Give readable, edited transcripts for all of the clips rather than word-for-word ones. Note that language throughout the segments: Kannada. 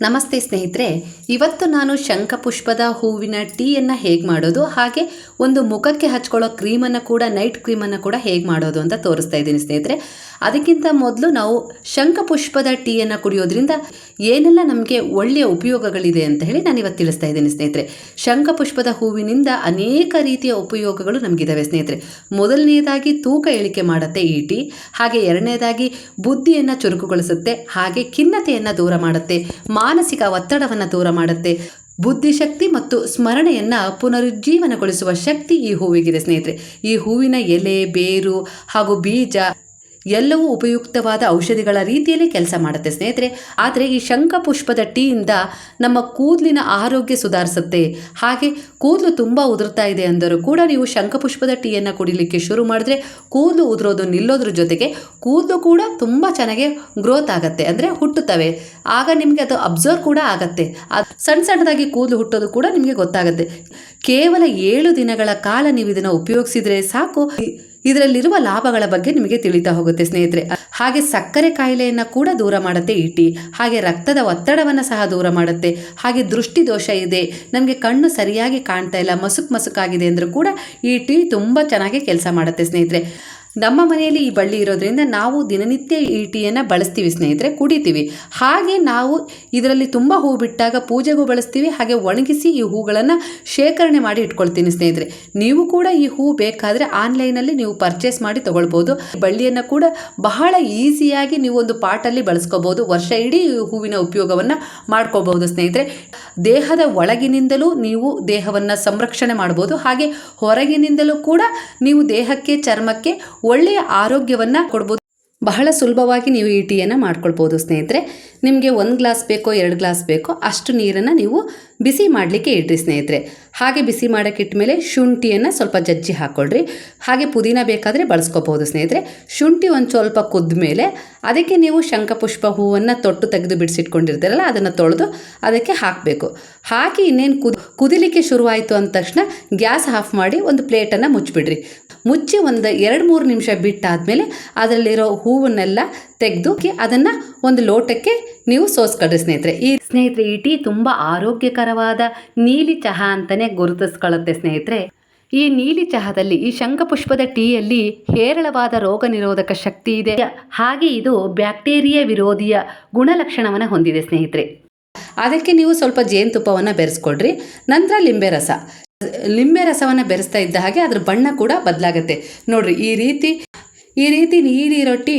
ನಮಸ್ತೆ ಸ್ನೇಹಿತರೆ, ಇವತ್ತು ನಾನು ಶಂಖಪುಷ್ಪದ ಹೂವಿನ ಟೀಯನ್ನು ಹೇಗೆ ಮಾಡೋದು, ಹಾಗೆ ಒಂದು ಮುಖಕ್ಕೆ ಹಚ್ಕೊಳ್ಳೋ ಕ್ರೀಮನ್ನು ಕೂಡ, ನೈಟ್ ಕ್ರೀಮನ್ನು ಕೂಡ ಹೇಗೆ ಮಾಡೋದು ಅಂತ ತೋರಿಸ್ತಾ ಇದ್ದೀನಿ ಸ್ನೇಹಿತರೆ. ಅದಕ್ಕಿಂತ ಮೊದಲು ನಾವು ಶಂಖಪುಷ್ಪದ ಟೀಯನ್ನು ಕುಡಿಯೋದ್ರಿಂದ ಏನೆಲ್ಲ ನಮಗೆ ಒಳ್ಳೆಯ ಉಪಯೋಗಗಳಿದೆ ಅಂತ ಹೇಳಿ ನಾನು ಇವತ್ತು ತಿಳಿಸ್ತಾ ಇದ್ದೀನಿ ಸ್ನೇಹಿತರೆ. ಶಂಖಪುಷ್ಪದ ಹೂವಿನಿಂದ ಅನೇಕ ರೀತಿಯ ಉಪಯೋಗಗಳು ನಮಗಿದ್ದಾವೆ ಸ್ನೇಹಿತರೆ. ಮೊದಲನೆಯದಾಗಿ ತೂಕ ಇಳಿಕೆ ಮಾಡುತ್ತೆ ಈ ಟೀ, ಹಾಗೆ ಎರಡನೇದಾಗಿ ಬುದ್ಧಿಯನ್ನು ಚುರುಕುಗೊಳಿಸುತ್ತೆ, ಹಾಗೆ ಖಿನ್ನತೆಯನ್ನು ದೂರ ಮಾಡುತ್ತೆ, ಮಾನಸಿಕ ಒತ್ತಡವನ್ನು ದೂರ ಮಾಡುತ್ತೆ, ಬುದ್ಧಿಶಕ್ತಿ ಮತ್ತು ಸ್ಮರಣೆಯನ್ನು ಪುನರುಜ್ಜೀವನಗೊಳಿಸುವ ಶಕ್ತಿ ಈ ಹೂವಿಗಿದೆ ಸ್ನೇಹಿತರೆ. ಈ ಹೂವಿನ ಎಲೆ, ಬೇರು ಹಾಗೂ ಬೀಜ ಎಲ್ಲವೂ ಉಪಯುಕ್ತವಾದ ಔಷಧಿಗಳ ರೀತಿಯಲ್ಲಿ ಕೆಲಸ ಮಾಡುತ್ತೆ ಸ್ನೇಹಿತರೆ. ಆದರೆ ಈ ಶಂಖಪುಷ್ಪದ ಟೀಯಿಂದ ನಮ್ಮ ಕೂದಲಿನ ಆರೋಗ್ಯ ಸುಧಾರಿಸುತ್ತೆ. ಹಾಗೆ ಕೂದಲು ತುಂಬ ಉದುರ್ತಾ ಇದೆ ಅಂದರೂ ಕೂಡ ನೀವು ಶಂಖಪುಷ್ಪದ ಟೀಯನ್ನು ಕುಡಿಲಿಕ್ಕೆ ಶುರು ಮಾಡಿದ್ರೆ ಕೂದಲು ಉದುರೋದು ನಿಲ್ಲೋದ್ರ ಜೊತೆಗೆ ಕೂದಲು ಕೂಡ ತುಂಬ ಚೆನ್ನಾಗಿ ಗ್ರೋತ್ ಆಗುತ್ತೆ, ಅಂದರೆ ಹುಟ್ಟುತ್ತವೆ. ಆಗ ನಿಮಗೆ ಅದು ಅಬ್ಸರ್ವ್ ಕೂಡ ಆಗುತ್ತೆ. ಸಣ್ಣ ಸಣ್ಣದಾಗಿ ಕೂದಲು ಹುಟ್ಟೋದು ಕೂಡ ನಿಮಗೆ ಗೊತ್ತಾಗುತ್ತೆ. ಕೇವಲ 7 ದಿನಗಳ ಕಾಲ ನೀವು ಇದನ್ನು ಉಪಯೋಗಿಸಿದರೆ ಸಾಕು, ಇದರಲ್ಲಿರುವ ಲಾಭಗಳ ಬಗ್ಗೆ ನಿಮಗೆ ತಿಳಿತಾ ಹೋಗುತ್ತೆ ಸ್ನೇಹಿತರೆ. ಹಾಗೆ ಸಕ್ಕರೆ ಕಾಯಿಲೆಯನ್ನು ಕೂಡ ದೂರ ಮಾಡುತ್ತೆ ಈ ಟೀ, ಹಾಗೆ ರಕ್ತದ ಒತ್ತಡವನ್ನು ಸಹ ದೂರ ಮಾಡುತ್ತೆ. ಹಾಗೆ ದೃಷ್ಟಿ ದೋಷ ಇದೆ, ನಮಗೆ ಕಣ್ಣು ಸರಿಯಾಗಿ ಕಾಣ್ತಾ ಇಲ್ಲ, ಮಸುಕಾಗಿದೆ ಅಂದರೂ ಕೂಡ ಈ ಟೀ ತುಂಬ ಚೆನ್ನಾಗಿ ಕೆಲಸ ಮಾಡುತ್ತೆ ಸ್ನೇಹಿತರೆ. ನಮ್ಮ ಮನೆಯಲ್ಲಿ ಈ ಬಳ್ಳಿ ಇರೋದ್ರಿಂದ ನಾವು ದಿನನಿತ್ಯ ಈ ಟೀಯನ್ನು ಬಳಸ್ತೀವಿ ಸ್ನೇಹಿತರೆ, ಕುಡಿತೀವಿ. ಹಾಗೆ ನಾವು ಇದರಲ್ಲಿ ತುಂಬ ಹೂ ಬಿಟ್ಟಾಗ ಪೂಜೆಗೂ ಬಳಸ್ತೀವಿ, ಹಾಗೆ ಒಣಗಿಸಿ ಈ ಹೂಗಳನ್ನು ಶೇಖರಣೆ ಮಾಡಿ ಇಟ್ಕೊಳ್ತೀನಿ ಸ್ನೇಹಿತರೆ. ನೀವು ಕೂಡ ಈ ಹೂ ಬೇಕಾದರೆ ಆನ್ಲೈನಲ್ಲಿ ನೀವು ಪರ್ಚೇಸ್ ಮಾಡಿ ತೊಗೊಳ್ಬೋದು. ಬಳ್ಳಿಯನ್ನು ಕೂಡ ಬಹಳ ಈಸಿಯಾಗಿ ನೀವು ಒಂದು ಪಾಟಲ್ಲಿ ಬಳಸ್ಕೋಬೋದು. ವರ್ಷ ಇಡೀ ಹೂವಿನ ಉಪಯೋಗವನ್ನು ಮಾಡ್ಕೋಬಹುದು ಸ್ನೇಹಿತರೆ. ದೇಹದ ಒಳಗಿನಿಂದಲೂ ನೀವು ದೇಹವನ್ನು ಸಂರಕ್ಷಣೆ ಮಾಡ್ಬೋದು, ಹಾಗೆ ಹೊರಗಿನಿಂದಲೂ ಕೂಡ ನೀವು ದೇಹಕ್ಕೆ, ಚರ್ಮಕ್ಕೆ ಒಳ್ಳೆಯ ಆರೋಗ್ಯವನ್ನು ಕೊಡ್ಬೋದು. ಬಹಳ ಸುಲಭವಾಗಿ ನೀವು ಈ ಟೀಯನ್ನು ಮಾಡ್ಕೊಳ್ಬೋದು ಸ್ನೇಹಿತರೆ. ನಿಮಗೆ 1 ಗ್ಲಾಸ್ ಬೇಕೋ 2 ಗ್ಲಾಸ್ ಬೇಕೋ ಅಷ್ಟು ನೀರನ್ನು ನೀವು ಬಿಸಿ ಮಾಡಲಿಕ್ಕೆ ಇಡ್ರಿ ಸ್ನೇಹಿತರೆ. ಹಾಗೆ ಬಿಸಿ ಮಾಡೋಕ್ಕೆ ಇಟ್ಟ ಮೇಲೆ ಶುಂಠಿಯನ್ನು ಸ್ವಲ್ಪ ಜಜ್ಜಿ ಹಾಕ್ಕೊಳ್ರಿ. ಹಾಗೆ ಪುದೀನ ಬೇಕಾದರೆ ಬಳಸ್ಕೋಬೋದು ಸ್ನೇಹಿತರೆ. ಶುಂಠಿ ಒಂದು ಸ್ವಲ್ಪ ಕುದ್ದ ಮೇಲೆ ಅದಕ್ಕೆ ನೀವು ಶಂಖಪುಷ್ಪ ಹೂವನ್ನು ತೊಟ್ಟು ತೆಗೆದು ಬಿಡಿಸಿಟ್ಕೊಂಡಿರ್ತೀರಲ್ಲ, ಅದನ್ನು ತೊಳೆದು ಅದಕ್ಕೆ ಹಾಕಬೇಕು. ಹಾಕಿ ಇನ್ನೇನು ಕುದಿಲಿಕ್ಕೆ ಶುರುವಾಯಿತು ಅಂದ ತಕ್ಷಣ ಗ್ಯಾಸ್ ಆಫ್ ಮಾಡಿ ಒಂದು ಪ್ಲೇಟನ್ನು ಮುಚ್ಚಿಬಿಡ್ರಿ. ಮುಚ್ಚಿ ಒಂದು 2-3 ನಿಮಿಷ ಬಿಟ್ಟಾದಮೇಲೆ ಅದರಲ್ಲಿರೋ ಹೂವನ್ನೆಲ್ಲ ತೆಗೆದು ಅದನ್ನು ಒಂದು ಲೋಟಕ್ಕೆ ನೀವು ಸೋಸ್ಕೊಳ್ರಿ ಸ್ನೇಹಿತರೆ. ಈ ಟೀ ತುಂಬ ಆರೋಗ್ಯಕರವಾದ ನೀಲಿ ಚಹಾ ಅಂತಲೇ ಗುರುತಿಸ್ಕೊಳ್ಳುತ್ತೆ ಸ್ನೇಹಿತರೆ. ಈ ನೀಲಿ ಚಹಾದಲ್ಲಿ, ಈ ಶಂಖಪುಷ್ಪದ ಟೀಯಲ್ಲಿ ಹೇರಳವಾದ ರೋಗ ನಿರೋಧಕ ಶಕ್ತಿ ಇದೆ, ಹಾಗೆ ಇದು ಬ್ಯಾಕ್ಟೀರಿಯಾ ವಿರೋಧಿಯ ಗುಣಲಕ್ಷಣವನ್ನು ಹೊಂದಿದೆ ಸ್ನೇಹಿತರೆ. ಅದಕ್ಕೆ ನೀವು ಸ್ವಲ್ಪ ಜೇನುತುಪ್ಪವನ್ನು ಬೆರೆಸ್ಕೊಡ್ರಿ. ನಂತರ ಲಿಂಬೆ ರಸವನ್ನು ಬೆರೆಸ್ತಾ ಇದ್ದ ಹಾಗೆ ಅದ್ರ ಬಣ್ಣ ಕೂಡ ಬದಲಾಗುತ್ತೆ ನೋಡ್ರಿ. ಈ ರೀತಿ ನೀಲಿ ರೊಟ್ಟಿ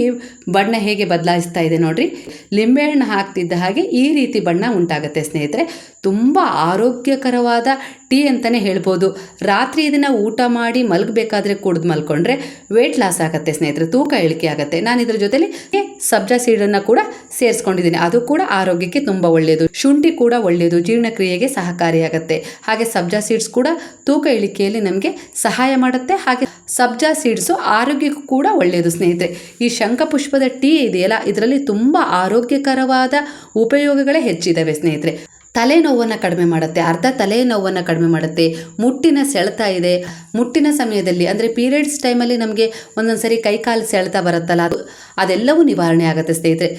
ಬಣ್ಣ ಹೇಗೆ ಬದಲಾಯಿಸ್ತಾ ಇದೆ ನೋಡ್ರಿ. ಲಿಂಬೆಹಣ್ಣು ಹಾಕ್ತಿದ್ದ ಹಾಗೆ ಈ ರೀತಿ ಬಣ್ಣ ಉಂಟಾಗುತ್ತೆ ಸ್ನೇಹಿತರೆ. ತುಂಬ ಆರೋಗ್ಯಕರವಾದ ಟೀ ಅಂತಲೇ ಹೇಳ್ಬೋದು. ರಾತ್ರಿ ಇದನ್ನು ಊಟ ಮಾಡಿ ಮಲಗಬೇಕಾದ್ರೆ ಕುಡಿದು ಮಲ್ಕೊಂಡ್ರೆ ವೆಯ್ಟ್ ಲಾಸ್ ಆಗುತ್ತೆ ಸ್ನೇಹಿತರೆ, ತೂಕ ಇಳಿಕೆ ಆಗುತ್ತೆ. ನಾನು ಇದ್ರ ಜೊತೆಲಿ ಸಬ್ಜಾ ಸೀಡನ್ನು ಕೂಡ ಸೇರಿಸ್ಕೊಂಡಿದ್ದೀನಿ, ಅದು ಕೂಡ ಆರೋಗ್ಯಕ್ಕೆ ತುಂಬ ಒಳ್ಳೆಯದು. ಶುಂಠಿ ಕೂಡ ಒಳ್ಳೆಯದು, ಜೀರ್ಣಕ್ರಿಯೆಗೆ ಸಹಕಾರಿಯಾಗುತ್ತೆ. ಹಾಗೆ ಸಬ್ಜಾ ಸೀಡ್ಸ್ ಕೂಡ ತೂಕ ಇಳಿಕೆಯಲ್ಲಿ ನಮಗೆ ಸಹಾಯ ಮಾಡುತ್ತೆ. ಹಾಗೆ ಸಬ್ಜಾ ಸೀಡ್ಸು ಆರೋಗ್ಯಕ್ಕೂ ಕೂಡ ಒಳ್ಳೆಯದು ಸ್ನೇಹಿತರೆ. ಈ ಶಂಖಪುಷ್ಪದ ಟೀ ಇದೆಯಲ್ಲ, ಇದರಲ್ಲಿ ತುಂಬ ಆರೋಗ್ಯಕರವಾದ ಉಪಯೋಗಗಳೇ ಹೆಚ್ಚಿದ್ದಾವೆ ಸ್ನೇಹಿತರೆ. ತಲೆನೋವನ್ನು ಕಡಿಮೆ ಮಾಡುತ್ತೆ, ಅರ್ಧ ತಲೆನೋವನ್ನು ಕಡಿಮೆ ಮಾಡುತ್ತೆ. ಮುಟ್ಟಿನ ಸೆಳೆತ ಇದೆ, ಮುಟ್ಟಿನ ಸಮಯದಲ್ಲಿ ಅಂದರೆ ಪೀರಿಯಡ್ಸ್ ಟೈಮಲ್ಲಿ ನಮಗೆ ಒಂದೊಂದು ಸರಿ ಕೈಕಾಲು ಸೆಳೆತ ಬರುತ್ತಲ್ಲ, ಅದೆಲ್ಲವೂ ನಿವಾರಣೆ ಆಗುತ್ತೆ ಸ್ನೇಹಿತರೆ.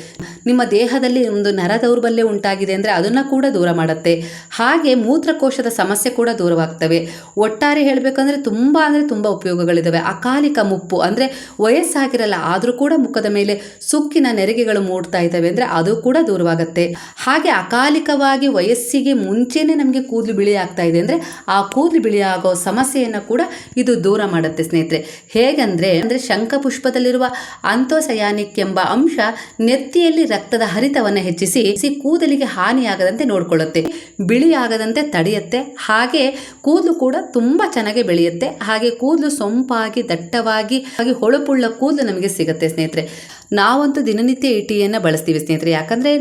ನಿಮ್ಮ ದೇಹದಲ್ಲಿ ಒಂದು ನರ ದೌರ್ಬಲ್ಯ ಉಂಟಾಗಿದೆ ಅಂದರೆ ಅದನ್ನು ಕೂಡ ದೂರ ಮಾಡುತ್ತೆ. ಹಾಗೆ ಮೂತ್ರಕೋಶದ ಸಮಸ್ಯೆ ಕೂಡ ದೂರವಾಗ್ತವೆ. ಒಟ್ಟಾರೆ ಹೇಳಬೇಕಂದ್ರೆ ತುಂಬ ಉಪಯೋಗಗಳಿದ್ದಾವೆ. ಅಕಾಲಿಕ ಮುಪ್ಪು ಅಂದರೆ ವಯಸ್ಸಾಗಿರಲ್ಲ ಆದರೂ ಕೂಡ ಮುಖದ ಮೇಲೆ ಸುಕ್ಕಿನ ನೆರಿಗೆಗಳು ಮೂಡ್ತಾ ಇದ್ದಾವೆ ಅಂದರೆ ಅದು ಕೂಡ ದೂರವಾಗುತ್ತೆ. ಹಾಗೆ ಅಕಾಲಿಕವಾಗಿ ವಯಸ್ಸಿಗೆ ಮುಂಚೆನೇ ನಮಗೆ ಕೂದಲು ಬಿಳಿ ಆಗ್ತಾ ಇದೆ ಅಂದರೆ ಆ ಕೂದಲು ಬಿಳಿ ಆಗೋ ಸಮಸ್ಯೆಯನ್ನು ಕೂಡ ಇದು ದೂರ ಮಾಡುತ್ತೆ ಸ್ನೇಹಿತರೆ. ಹೇಗಂದರೆ ಶಂಖಪುಷ್ಪದಲ್ಲಿರುವ ಆಂಥೋಸಯಾನಿಕ್ ಎಂಬ ಅಂಶ ನೆತ್ತಿಯಲ್ಲಿ ರಕ್ತದ ಹರಿತವನ್ನು ಹೆಚ್ಚಿಸಿ ಕೂದಲಿಗೆ ಹಾನಿಯಾಗದಂತೆ ನೋಡಿಕೊಳ್ಳುತ್ತೆ, ಬಿಳಿ ಆಗದಂತೆ ತಡೆಯುತ್ತೆ. ಹಾಗೆ ಕೂದಲು ಕೂಡ ತುಂಬ ಚೆನ್ನಾಗಿ ಬೆಳೆಯುತ್ತೆ. ಹಾಗೆ ಕೂದಲು ಸೊಂಪಾಗಿ ದಟ್ಟವಾಗಿ ಹಾಗೆ ಹೊಳಪುಳ್ಳ ಕೂದಲು ನಮಗೆ ಸಿಗುತ್ತೆ ಸ್ನೇಹಿತರೆ. ನಾವಂತೂ ದಿನನಿತ್ಯ ಈ ಟೀಯನ್ನು ಬಳಸ್ತೀವಿ ಸ್ನೇಹಿತರೆ. ಯಾಕಂದರೆ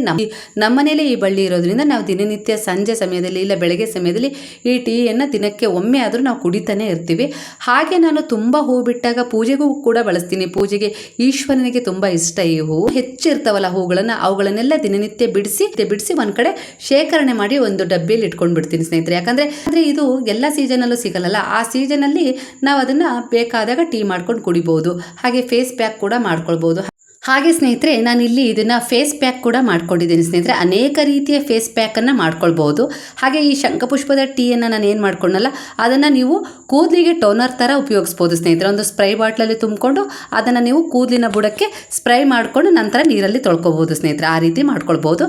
ನಮ್ಮ ಮನೇಲಿ ಈ ಬಳ್ಳಿ ಇರೋದ್ರಿಂದ ನಾವು ದಿನನಿತ್ಯ ಸಂಜೆ ಸಮಯದಲ್ಲಿ ಇಲ್ಲ ಬೆಳಗ್ಗೆ ಸಮಯದಲ್ಲಿ ಈ ಟೀಯನ್ನು ದಿನಕ್ಕೆ ಒಮ್ಮೆ ಆದರೂ ನಾವು ಕುಡಿತಾನೆ ಇರ್ತೀವಿ. ಹಾಗೆ ನಾನು ತುಂಬ ಹೂ ಬಿಟ್ಟಾಗ ಪೂಜೆಗೂ ಕೂಡ ಬಳಸ್ತೀನಿ. ಪೂಜೆಗೆ ಈಶ್ವರನಿಗೆ ತುಂಬ ಇಷ್ಟ ಈ ಹೂವು. ಹೆಚ್ಚಿರ್ತಾವಲ್ಲ ಹೂಗಳನ್ನು, ಅವುಗಳನ್ನೆಲ್ಲ ದಿನನಿತ್ಯ ಬಿಡಿಸಿ ಒಂದು ಕಡೆ ಶೇಖರಣೆ ಮಾಡಿ ಒಂದು ಡಬ್ಬಿಯಲ್ಲಿ ಇಟ್ಕೊಂಡು ಬಿಡ್ತೀನಿ ಸ್ನೇಹಿತರೆ. ಯಾಕಂದರೆ ಇದು ಎಲ್ಲ ಸೀಸನಲ್ಲೂ ಸಿಗಲ್ಲ, ಆ ಸೀಸನಲ್ಲಿ ನಾವು ಅದನ್ನು ಬೇಕಾದಾಗ ಟೀ ಮಾಡ್ಕೊಂಡು ಕುಡಿಬೋದು. ಹಾಗೆ ಫೇಸ್ ಪ್ಯಾಕ್ ಕೂಡ ಮಾಡ್ಕೊಳ್ಬೋದು. ಹಾಗೆ ಸ್ನೇಹಿತರೆ, ನಾನಿಲ್ಲಿ ಇದನ್ನು ಫೇಸ್ ಪ್ಯಾಕ್ ಕೂಡ ಮಾಡ್ಕೊಂಡಿದ್ದೀನಿ ಸ್ನೇಹಿತರೆ. ಅನೇಕ ರೀತಿಯ ಫೇಸ್ ಪ್ಯಾಕನ್ನು ಮಾಡ್ಕೊಳ್ಬೋದು. ಹಾಗೆ ಈ ಶಂಖಪುಷ್ಪದ ಟೀಯನ್ನು ನಾನು ಏನು ಮಾಡ್ಕೊಂಡಲ್ಲ, ಅದನ್ನು ನೀವು ಕೂದಲಿಗೆ ಟೋನರ್ ಥರ ಉಪಯೋಗಿಸ್ಬೋದು ಸ್ನೇಹಿತರೆ. ಒಂದು ಸ್ಪ್ರೈ ಬಾಟ್ಲಲ್ಲಿ ತುಂಬಿಕೊಂಡು ಅದನ್ನು ನೀವು ಕೂದಲಿನ ಬುಡಕ್ಕೆ ಸ್ಪ್ರೈ ಮಾಡಿಕೊಂಡು ನಂತರ ನೀರಲ್ಲಿ ತೊಳ್ಕೊಬೋದು ಸ್ನೇಹಿತರೆ. ಆ ರೀತಿ ಮಾಡ್ಕೊಳ್ಬೋದು.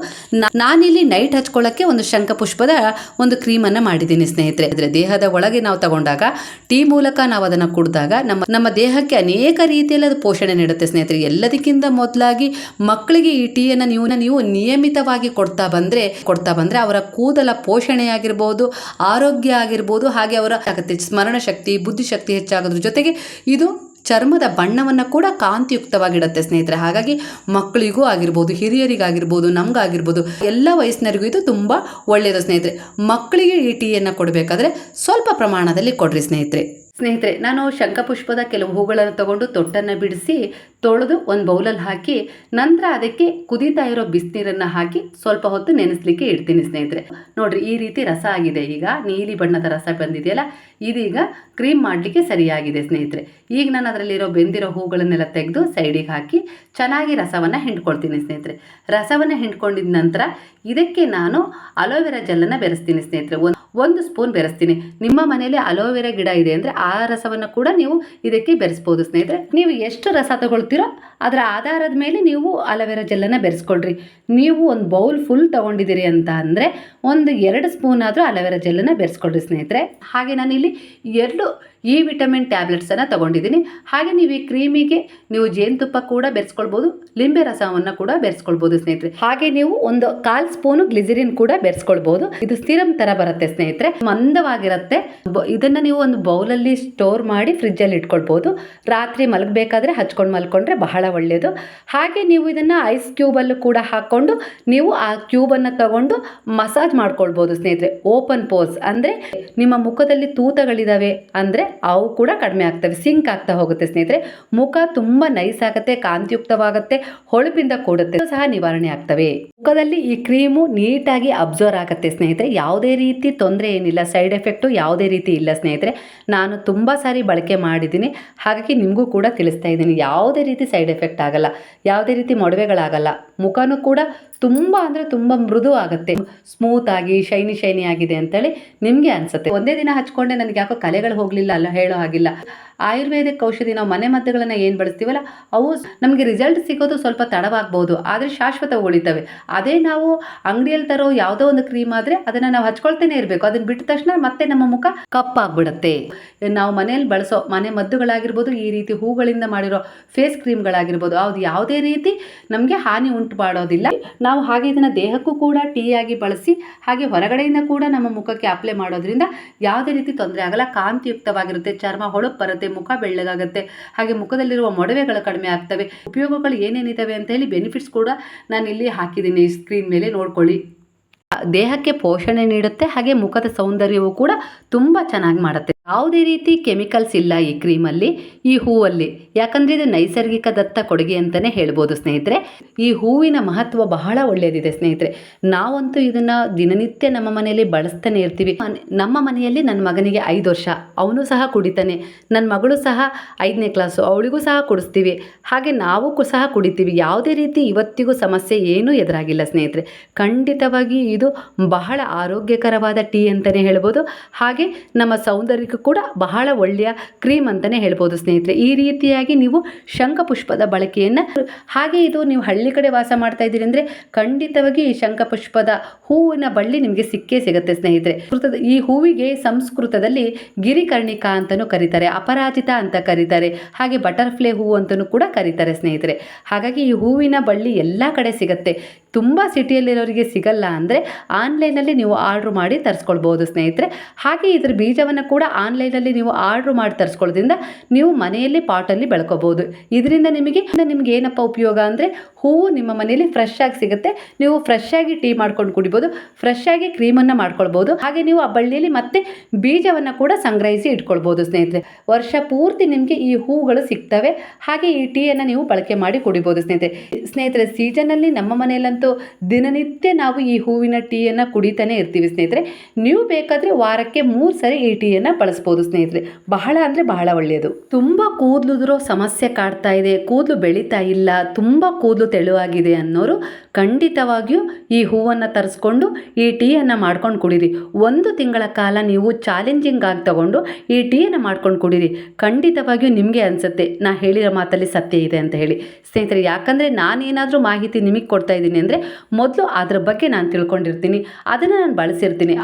ನಾನಿಲ್ಲಿ ನೈಟ್ ಹಚ್ಕೊಳ್ಳೋಕ್ಕೆ ಒಂದು ಶಂಖಪುಷ್ಪದ ಒಂದು ಕ್ರೀಮನ್ನು ಮಾಡಿದ್ದೀನಿ ಸ್ನೇಹಿತರೆ. ಅಂದರೆ ದೇಹದ ಒಳಗೆ ನಾವು ತಗೊಂಡಾಗ ಟೀ ಮೂಲಕ ನಾವು ಅದನ್ನು ಕುಡಿದಾಗ ನಮ್ಮ ದೇಹಕ್ಕೆ ಅನೇಕ ರೀತಿಯಲ್ಲಿ ಅದು ಪೋಷಣೆ ನೀಡುತ್ತೆ ಸ್ನೇಹಿತರೆ. ಎಲ್ಲದಕ್ಕಿಂತ ಮೊದಲಾಗಿ ಮಕ್ಕಳಿಗೆ ಈ ಟೀಯನ್ನು ನೀವು ನಿಯಮಿತವಾಗಿ ಕೊಡ್ತಾ ಬಂದರೆ ಅವರ ಕೂದಲ ಪೋಷಣೆಯಾಗಿರ್ಬೋದು, ಆರೋಗ್ಯ ಆಗಿರ್ಬೋದು, ಹಾಗೆ ಅವರ ಸ್ಮರಣ ಶಕ್ತಿ, ಬುದ್ಧಿಶಕ್ತಿ ಹೆಚ್ಚಾಗೋದ್ರ ಜೊತೆಗೆ ಇದು ಚರ್ಮದ ಬಣ್ಣವನ್ನು ಕೂಡ ಕಾಂತಿಯುಕ್ತವಾಗಿಡುತ್ತೆ ಸ್ನೇಹಿತರೆ. ಹಾಗಾಗಿ ಮಕ್ಕಳಿಗೂ ಆಗಿರ್ಬೋದು, ಹಿರಿಯರಿಗಾಗಿರ್ಬೋದು, ನಮಗಾಗಿರ್ಬೋದು, ಎಲ್ಲ ವಯಸ್ಸಿನರಿಗೂ ಇದು ತುಂಬ ಒಳ್ಳೆಯದು ಸ್ನೇಹಿತರೆ. ಮಕ್ಕಳಿಗೆ ಈ ಟೀಯನ್ನು ಕೊಡಬೇಕಾದ್ರೆ ಸ್ವಲ್ಪ ಪ್ರಮಾಣದಲ್ಲಿ ಕೊಡ್ರಿ ಸ್ನೇಹಿತರೆ. ನಾನು ಶಂಖಪುಷ್ಪದ ಕೆಲವು ಹೂಗಳನ್ನು ತಗೊಂಡು ತೊಟ್ಟನ್ನು ಬಿಡಿಸಿ ತೊಳೆದು ಒಂದು ಬೌಲಲ್ಲಿ ಹಾಕಿ ನಂತರ ಅದಕ್ಕೆ ಕುದೀತಾ ಇರೋ ಬಿಸಿನೀರನ್ನು ಹಾಕಿ ಸ್ವಲ್ಪ ಹೊತ್ತು ನೆನೆಸ್ಲಿಕ್ಕೆ ಇಡ್ತೀನಿ ಸ್ನೇಹಿತರೆ. ನೋಡ್ರಿ, ಈ ರೀತಿ ರಸ ಆಗಿದೆ. ಈಗ ನೀಲಿ ಬಣ್ಣದ ರಸ ಬಂದಿದೆಯಲ್ಲ, ಇದೀಗ ಕ್ರೀಮ್ ಮಾಡಲಿಕ್ಕೆ ಸರಿಯಾಗಿದೆ ಸ್ನೇಹಿತರೆ. ಈಗ ನಾನು ಅದರಲ್ಲಿರೋ ಬೆಂದಿರೋ ಹೂಗಳನ್ನೆಲ್ಲ ತೆಗೆದು ಸೈಡಿಗೆ ಹಾಕಿ ಚೆನ್ನಾಗಿ ರಸವನ್ನು ಹಿಂಡ್ಕೊಳ್ತೀನಿ ಸ್ನೇಹಿತರೆ. ರಸವನ್ನು ಹಿಂಡ್ಕೊಂಡಿದ ನಂತರ ಇದಕ್ಕೆ ನಾನು ಅಲೋವೆರಾ ಜೆಲ್ಲನ್ನು ಬೆರೆಸ್ತೀನಿ ಸ್ನೇಹಿತರೆ. ಒಂದು ಸ್ಪೂನ್ ಬೆರೆಸ್ತೀನಿ. ನಿಮ್ಮ ಮನೆಯಲ್ಲಿ ಅಲೋವೆರಾ ಗಿಡ ಇದೆ ಅಂದರೆ ಆ ರಸವನ್ನು ಕೂಡ ನೀವು ಇದಕ್ಕೆ ಬೆರೆಸ್ಬೋದು ಸ್ನೇಹಿತರೆ. ನೀವು ಎಷ್ಟು ರಸ ತಗೊಳ್ತೀರೋ ಅದರ ಆಧಾರದ ಮೇಲೆ ನೀವು ಅಲೋವೆರಾ ಜೆಲ್ಲನ್ನು ಬೆರೆಸ್ಕೊಳ್ರಿ. ನೀವು ಒಂದು ಬೌಲ್ ಫುಲ್ ತೊಗೊಂಡಿದ್ದೀರಿ ಅಂತ ಅಂದರೆ ಒಂದು 2 ಸ್ಪೂನ್ ಆದರೂ ಅಲೋವೆರಾ ಜೆಲ್ಲನ್ನು ಬೆರೆಸ್ಕೊಳ್ರಿ ಸ್ನೇಹಿತರೆ. ಹಾಗೆ ನಾನಿಲ್ಲಿ 2 ಇ ವಿಟಮಿನ್ ಟ್ಯಾಬ್ಲೆಟ್ಸನ್ನು ತೊಗೊಂಡಿದ್ದೀನಿ. ಹಾಗೆ ನೀವು ಈ ಕ್ರೀಮಿಗೆ ನೀವು ಜೇನುತುಪ್ಪ ಕೂಡ ಬೆರೆಸ್ಕೊಳ್ಬೋದು, ಲಿಂಬೆ ರಸವನ್ನು ಕೂಡ ಬೆರೆಸ್ಕೊಳ್ಬೋದು ಸ್ನೇಹಿತರೆ. ಹಾಗೆ ನೀವು ಒಂದು 1/4 ಸ್ಪೂನು ಗ್ಲಿಸರಿನ್ ಕೂಡ ಬೆರೆಸ್ಕೊಳ್ಬೋದು. ಇದು ಸ್ಥಿರಂ ಥರ ಬರುತ್ತೆ ಸ್ನೇಹಿತರೆ, ಮಂದವಾಗಿರುತ್ತೆ. ಇದನ್ನು ನೀವು ಒಂದು ಬೌಲಲ್ಲಿ ಸ್ಟೋರ್ ಮಾಡಿ ಫ್ರಿಜ್ಜಲ್ಲಿ ಇಟ್ಕೊಳ್ಬೋದು. ರಾತ್ರಿ ಮಲಗಬೇಕಾದ್ರೆ ಹಚ್ಕೊಂಡು ಮಲ್ಕೊಂಡ್ರೆ ಬಹಳ ಒಳ್ಳೆಯದು. ಹಾಗೆ ನೀವು ಇದನ್ನು ಐಸ್ ಕ್ಯೂಬಲ್ಲೂ ಕೂಡ ಹಾಕ್ಕೊಂಡು ನೀವು ಆ ಕ್ಯೂಬನ್ನು ತಗೊಂಡು ಮಸಾಜ್ ಮಾಡ್ಕೊಳ್ಬೋದು ಸ್ನೇಹಿತರೆ. ಓಪನ್ ಪೋರ್ಸ್ ಅಂದರೆ ನಿಮ್ಮ ಮುಖದಲ್ಲಿ ತೂತಗಳಿದ್ದಾವೆ ಅಂದರೆ ಅವು ಕೂಡ ಕಡಿಮೆ ಆಗ್ತವೆ, ಸಿಂಕ್ ಆಗ್ತಾ ಹೋಗುತ್ತೆ ಸ್ನೇಹಿತರೆ. ಮುಖ ತುಂಬ ನೈಸ್ ಆಗುತ್ತೆ, ಕಾಂತಿಯುಕ್ತವಾಗುತ್ತೆ, ಹೊಳಪಿಂದ ಕೂಡುತ್ತೆ ಸಹ ನಿವಾರಣೆ ಆಗ್ತವೆ. ಮುಖದಲ್ಲಿ ಈ ಕ್ರೀಮು ನೀಟಾಗಿ ಅಬ್ಸರ್ವ್ ಆಗುತ್ತೆ ಸ್ನೇಹಿತರೆ. ಯಾವುದೇ ರೀತಿ ತೊಂದರೆ ಏನಿಲ್ಲ, ಸೈಡ್ ಎಫೆಕ್ಟು ಯಾವುದೇ ರೀತಿ ಇಲ್ಲ ಸ್ನೇಹಿತರೆ. ನಾನು ತುಂಬ ಸಾರಿ ಬಳಕೆ ಮಾಡಿದ್ದೀನಿ, ಹಾಗಾಗಿ ನಿಮಗೂ ಕೂಡ ತಿಳಿಸ್ತಾ ಇದ್ದೀನಿ. ಯಾವುದೇ ರೀತಿ ಸೈಡ್ ಎಫೆಕ್ಟ್ ಆಗಲ್ಲ, ಯಾವುದೇ ರೀತಿ ಮೊಡವೆಗಳಾಗಲ್ಲ. ಮುಖನೂ ಕೂಡ ತುಂಬ ಅಂದರೆ ತುಂಬ ಮೃದು ಆಗುತ್ತೆ, ಸ್ಮೂತ್ ಆಗಿ ಶೈನಿ ಆಗಿದೆ ಅಂತೇಳಿ ನಿಮಗೆ ಅನಿಸುತ್ತೆ. ಒಂದೇ ದಿನ ಹಚ್ಕೊಂಡೆ ನನಗೆ ಯಾಕೋ ಕಲೆಗಳು ಹೋಗಲಿಲ್ಲ ಅಲ್ಲ ಹೇಳೋ ಹಾಗಿಲ್ಲ. ಆಯುರ್ವೇದಿಕ್ ಔಷಧಿ ನಾವು ಮನೆ ಮದ್ದುಗಳನ್ನು ಏನು ಬಳಸ್ತೀವಲ್ಲ ಅವು ನಮಗೆ ರಿಸಲ್ಟ್ ಸಿಗೋದು ಸ್ವಲ್ಪ ತಡವಾಗ್ಬೋದು, ಆದರೆ ಶಾಶ್ವತ ಉಳಿತವೆ. ಅದೇ ನಾವು ಅಂಗಡಿಯಲ್ಲಿ ತರೋ ಯಾವುದೋ ಒಂದು ಕ್ರೀಮ್ ಆದರೆ ಅದನ್ನು ನಾವು ಹಚ್ಕೊಳ್ತೇನೆ ಇರಬೇಕು. ಅದನ್ನು ಬಿಟ್ಟ ತಕ್ಷಣ ಮತ್ತೆ ನಮ್ಮ ಮುಖ ಕಪ್ಪಾಗ್ಬಿಡುತ್ತೆ. ನಾವು ಮನೆಯಲ್ಲಿ ಬಳಸೋ ಮನೆ ಮದ್ದುಗಳಾಗಿರ್ಬೋದು, ಈ ರೀತಿ ಹೂಗಳಿಂದ ಮಾಡಿರೋ ಫೇಸ್ ಕ್ರೀಮ್ಗಳಾಗಿರ್ಬೋದು, ಅದು ಯಾವುದೇ ರೀತಿ ನಮಗೆ ಹಾನಿ ಉಂಟು ಮಾಡೋದಿಲ್ಲ. ನಾವು ಹಾಗೆ ಇದನ್ನು ದೇಹಕ್ಕೂ ಕೂಡ ಟೀಯಾಗಿ ಬಳಸಿ ಹಾಗೆ ಹೊರಗಡೆಯಿಂದ ಕೂಡ ನಮ್ಮ ಮುಖಕ್ಕೆ ಅಪ್ಲೈ ಮಾಡೋದ್ರಿಂದ ಯಾವುದೇ ರೀತಿ ತೊಂದರೆ ಆಗಲ್ಲ. ಕಾಂತಿಯುಕ್ತವಾಗಿರುತ್ತೆ, ಚರ್ಮ ಹೊಳಪು ಬರುತ್ತೆ, ಮುಖ ಬೆಳ್ಳಗಾಗುತ್ತೆ, ಹಾಗೆ ಮುಖದಲ್ಲಿರುವ ಮೊಡವೆಗಳು ಕಡಿಮೆ ಆಗ್ತವೆ. ಉಪಯೋಗಗಳು ಏನೇನಿದ್ದಾವೆ ಅಂತ ಹೇಳಿ ಬೆನಿಫಿಟ್ಸ್ ಕೂಡ ನಾನು ಇಲ್ಲಿ ಹಾಕಿದ್ದೀನಿ, ಸ್ಕ್ರೀನ್ ಮೇಲೆ ನೋಡ್ಕೊಳ್ಳಿ. ದೇಹಕ್ಕೆ ಪೋಷಣೆ ನೀಡುತ್ತೆ, ಹಾಗೆ ಮುಖದ ಸೌಂದರ್ಯವೂ ಕೂಡ ತುಂಬ ಚೆನ್ನಾಗಿ ಮಾಡುತ್ತೆ. ಯಾವುದೇ ರೀತಿ ಕೆಮಿಕಲ್ಸ್ ಇಲ್ಲ ಈ ಕ್ರೀಮಲ್ಲಿ, ಈ ಹೂವಲ್ಲಿ. ಯಾಕಂದರೆ ಇದು ನೈಸರ್ಗಿಕ ದತ್ತ ಕೊಡುಗೆ ಅಂತಲೇ ಹೇಳ್ಬೋದು ಸ್ನೇಹಿತರೆ. ಈ ಹೂವಿನ ಮಹತ್ವ ಬಹಳ ಒಳ್ಳೆಯದಿದೆ ಸ್ನೇಹಿತರೆ. ನಾವಂತೂ ಇದನ್ನು ದಿನನಿತ್ಯ ನಮ್ಮ ಮನೆಯಲ್ಲಿ ಬಳಸ್ತಾನೆ ಇರ್ತೀವಿ. ನಮ್ಮ ಮನೆಯಲ್ಲಿ ನನ್ನ ಮಗನಿಗೆ 5 ವರ್ಷ, ಅವನು ಸಹ ಕುಡಿತಾನೆ. ನನ್ನ ಮಗಳು ಸಹ 5ನೇ ಕ್ಲಾಸು, ಅವಳಿಗೂ ಸಹ ಕುಡಿಸ್ತೀವಿ. ಹಾಗೆ ನಾವು ಸಹ ಕುಡಿತೀವಿ. ಯಾವುದೇ ರೀತಿ ಇವತ್ತಿಗೂ ಸಮಸ್ಯೆ ಏನೂ ಎದುರಾಗಿಲ್ಲ ಸ್ನೇಹಿತರೆ. ಖಂಡಿತವಾಗಿ ಇದು ಬಹಳ ಆರೋಗ್ಯಕರವಾದ ಟೀ ಅಂತಲೇ ಹೇಳ್ಬೋದು. ಹಾಗೆ ನಮ್ಮ ಸೌಂದರ್ಯಕ್ಕೂ ಕೂಡ ಬಹಳ ಒಳ್ಳೆಯ ಕ್ರೀಮ್ ಅಂತಲೇ ಹೇಳ್ಬೋದು ಸ್ನೇಹಿತರೆ. ಈ ರೀತಿಯಾಗಿ ನೀವು ಶಂಖಪುಷ್ಪದ ಬಳಕೆಯನ್ನು, ಹಾಗೆ ಇದು ನೀವು ಹಳ್ಳಿ ಕಡೆ ವಾಸ ಮಾಡ್ತಾ ಇದ್ದೀರಿ ಅಂದರೆ ಖಂಡಿತವಾಗಿ ಈ ಶಂಖಪುಷ್ಪದ ಹೂವಿನ ಬಳ್ಳಿ ನಿಮಗೆ ಸಿಕ್ಕೇ ಸಿಗುತ್ತೆ ಸ್ನೇಹಿತರೆ. ಈ ಹೂವಿಗೆ ಸಂಸ್ಕೃತದಲ್ಲಿ ಗಿರಿಕರ್ಣಿಕಾ ಅಂತಲೂ ಕರೀತಾರೆ, ಅಪರಾಜಿತ ಅಂತ ಕರೀತಾರೆ, ಹಾಗೆ ಬಟರ್ಫ್ಲೈ ಹೂವು ಅಂತಲೂ ಕೂಡ ಕರೀತಾರೆ ಸ್ನೇಹಿತರೆ. ಹಾಗಾಗಿ ಈ ಹೂವಿನ ಬಳ್ಳಿ ಎಲ್ಲ ಕಡೆ ಸಿಗುತ್ತೆ. ತುಂಬ ಸಿಟಿಯಲ್ಲಿರೋರಿಗೆ ಸಿಗಲ್ಲ ಅಂದರೆ ಆನ್ಲೈನಲ್ಲಿ ನೀವು ಆರ್ಡ್ರ್ ಮಾಡಿ ತರಿಸ್ಕೊಳ್ಬೋದು ಸ್ನೇಹಿತರೆ. ಹಾಗೆ ಇದ್ರ ಬೀಜವನ್ನು ಕೂಡ ಆನ್ಲೈನಲ್ಲಿ ನೀವು ಆರ್ಡ್ರ್ ಮಾಡಿ ತರಿಸ್ಕೊಳ್ಳೋದ್ರಿಂದ ನೀವು ಮನೆಯಲ್ಲಿ ಪಾಟಲ್ಲಿ ಬೆಳ್ಕೋಬೋದು. ಇದರಿಂದ ನಿಮಗೆ ಏನಪ್ಪ ಉಪಯೋಗ ಅಂದರೆ ಹೂವು ನಿಮ್ಮ ಮನೆಯಲ್ಲಿ ಫ್ರೆಶ್ ಆಗಿ ಸಿಗುತ್ತೆ. ನೀವು ಫ್ರೆಶ್ ಆಗಿ ಟೀ ಮಾಡ್ಕೊಂಡು ಕುಡಿಬೋದು, ಫ್ರೆಶ್ ಆಗಿ ಕ್ರೀಮನ್ನು ಮಾಡ್ಕೊಳ್ಬೋದು. ಹಾಗೆ ನೀವು ಆ ಬಳ್ಳಿಯಲ್ಲಿ ಮತ್ತೆ ಬೀಜವನ್ನು ಕೂಡ ಸಂಗ್ರಹಿಸಿ ಇಟ್ಕೊಳ್ಬೋದು ಸ್ನೇಹಿತರೆ. ವರ್ಷ ಪೂರ್ತಿ ನಿಮಗೆ ಈ ಹೂಗಳು ಸಿಗ್ತವೆ. ಹಾಗೆ ಈ ಟೀಯನ್ನು ನೀವು ಬಳಕೆ ಮಾಡಿ ಕುಡಿಬೋದು ಸ್ನೇಹಿತರೆ. ಸೀಸನಲ್ಲಿ ನಮ್ಮ ಮನೆಯಲ್ಲಂತೂ ಅಂತೂ ದಿನನಿತ್ಯ ನಾವು ಈ ಹೂವಿನ ಟೀಯನ್ನು ಕುಡಿತಾನೆ ಇರ್ತೀವಿ ಸ್ನೇಹಿತರೆ. ನೀವು ಬೇಕಾದರೆ ವಾರಕ್ಕೆ 3 ಸರಿ ಈ ಟೀಯನ್ನು ಬಳಸ್ಬೋದು ಸ್ನೇಹಿತರೆ. ಬಹಳ ಅಂದರೆ ಬಹಳ ಒಳ್ಳೆಯದು. ತುಂಬ ಕೂದಲುದುರೋ ಸಮಸ್ಯೆ ಕಾಡ್ತಾ ಇದೆ, ಕೂದಲು ಬೆಳೀತಾ ಇಲ್ಲ, ತುಂಬ ಕೂದಲು ತೆಳುವಾಗಿದೆ ಅನ್ನೋರು ಖಂಡಿತವಾಗಿಯೂ ಈ ಹೂವನ್ನು ತರಿಸ್ಕೊಂಡು ಈ ಟೀಯನ್ನು ಮಾಡ್ಕೊಂಡು ಕುಡೀರಿ. 1 ತಿಂಗಳ ಕಾಲ ನೀವು ಚಾಲೆಂಜಿಂಗ್ ಆಗಿ ತಗೊಂಡು ಈ ಟೀಯನ್ನು ಮಾಡ್ಕೊಂಡು ಕುಡೀರಿ. ಖಂಡಿತವಾಗಿಯೂ ನಿಮಗೆ ಅನಿಸುತ್ತೆ ನಾ ಹೇಳಿರೋ ಮಾತಲ್ಲಿ ಸತ್ಯ ಇದೆ ಅಂತ ಹೇಳಿ ಸ್ನೇಹಿತರೆ. ಯಾಕಂದರೆ ನಾನೇನಾದರೂ ಮಾಹಿತಿ ನಿಮಗೆ ಕೊಡ್ತಾ ಇದ್ದೀನಿ ಅಂದರೆ ಮೊದಲು ಅದರ ಬಗ್ಗೆ ನಾನು ತಿಳ್ಕೊಂಡಿರ್ತೀನಿ, ಅದನ್ನು ನಾನು ಬಳಸಿರ್ತೀನಿ,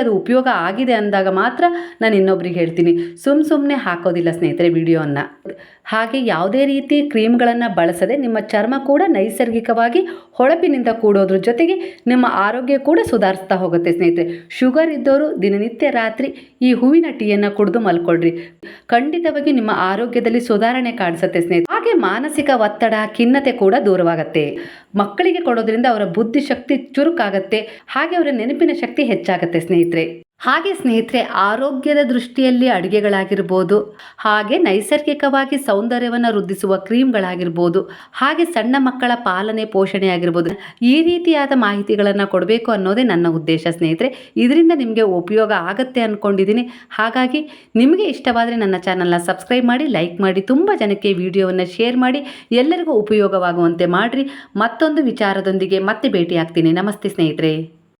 ಅದು ಉಪಯೋಗ ಆಗಿದೆ ಅಂದಾಗ ಮಾತ್ರ ನಾನು ಇನ್ನೊಬ್ರಿಗೆ ಹೇಳ್ತೀನಿ. ಸುಮ್ಮನೆ ಹಾಕೋದಿಲ್ಲ ಸ್ನೇಹಿತರೆ ವಿಡಿಯೋವನ್ನು. ಹಾಗೆ ಯಾವುದೇ ರೀತಿ ಕ್ರೀಮ್ಗಳನ್ನು ಬಳಸದೆ ನಿಮ್ಮ ಚರ್ಮ ಕೂಡ ನೈಸರ್ಗಿಕವಾಗಿ ಹೊಳಪಿನಿಂದ ಕೂಡೋದ್ರ ಜೊತೆಗೆ ನಿಮ್ಮ ಆರೋಗ್ಯ ಕೂಡ ಸುಧಾರಿಸ್ತಾ ಹೋಗುತ್ತೆ ಸ್ನೇಹಿತರೆ. ಶುಗರ್ ಇದ್ದವರು ದಿನನಿತ್ಯ ರಾತ್ರಿ ಈ ಹೂವಿನ ಟೀಯನ್ನು ಕುಡಿದು ಮಲ್ಕೊಳ್ರಿ. ಖಂಡಿತವಾಗಿ ನಿಮ್ಮ ಆರೋಗ್ಯದಲ್ಲಿ ಸುಧಾರಣೆ ಕಾಣಿಸುತ್ತೆ ಸ್ನೇಹಿತರೆ. ಹಾಗೆ ಮಾನಸಿಕ ಒತ್ತಡ, ಖಿನ್ನತೆ ಕೂಡ ದೂರವಾಗುತ್ತೆ. ಮಕ್ಕಳಿಗೆ ಕೊಡೋದ್ರಿಂದ ಅವರ ಬುದ್ಧಿಶಕ್ತಿ ಚುರುಕಾಗತ್ತೆ, ಹಾಗೆ ಅವರ ನೆನಪಿನ ಶಕ್ತಿ ಹೆಚ್ಚಾಗತ್ತೆ ಸ್ನೇಹಿತರೆ. ಹಾಗೆ ಸ್ನೇಹಿತರೆ, ಆರೋಗ್ಯದ ದೃಷ್ಟಿಯಲ್ಲಿ ಅಡುಗೆಗಳಾಗಿರ್ಬೋದು, ಹಾಗೆ ನೈಸರ್ಗಿಕವಾಗಿ ಸೌಂದರ್ಯವನ್ನು ವೃದ್ಧಿಸುವ ಕ್ರೀಮ್ಗಳಾಗಿರ್ಬೋದು, ಹಾಗೆ ಸಣ್ಣ ಮಕ್ಕಳ ಪಾಲನೆ ಪೋಷಣೆ ಆಗಿರ್ಬೋದು, ಈ ರೀತಿಯಾದ ಮಾಹಿತಿಗಳನ್ನು ಕೊಡಬೇಕು ಅನ್ನೋದೇ ನನ್ನ ಉದ್ದೇಶ ಸ್ನೇಹಿತರೆ. ಇದರಿಂದ ನಿಮಗೆ ಉಪಯೋಗ ಆಗುತ್ತೆ ಅಂದ್ಕೊಂಡಿದ್ದೀನಿ. ಹಾಗಾಗಿ ನಿಮಗೆ ಇಷ್ಟವಾದರೆ ನನ್ನ ಚಾನಲ್ನ ಸಬ್ಸ್ಕ್ರೈಬ್ ಮಾಡಿ, ಲೈಕ್ ಮಾಡಿ, ತುಂಬ ಜನಕ್ಕೆ ವಿಡಿಯೋವನ್ನು ಶೇರ್ ಮಾಡಿ, ಎಲ್ಲರಿಗೂ ಉಪಯೋಗವಾಗುವಂತೆ ಮಾಡಿರಿ. ಮತ್ತೊಂದು ವಿಚಾರದೊಂದಿಗೆ ಮತ್ತೆ ಭೇಟಿ ಆಗ್ತೀನಿ. ನಮಸ್ತೆ ಸ್ನೇಹಿತರೆ.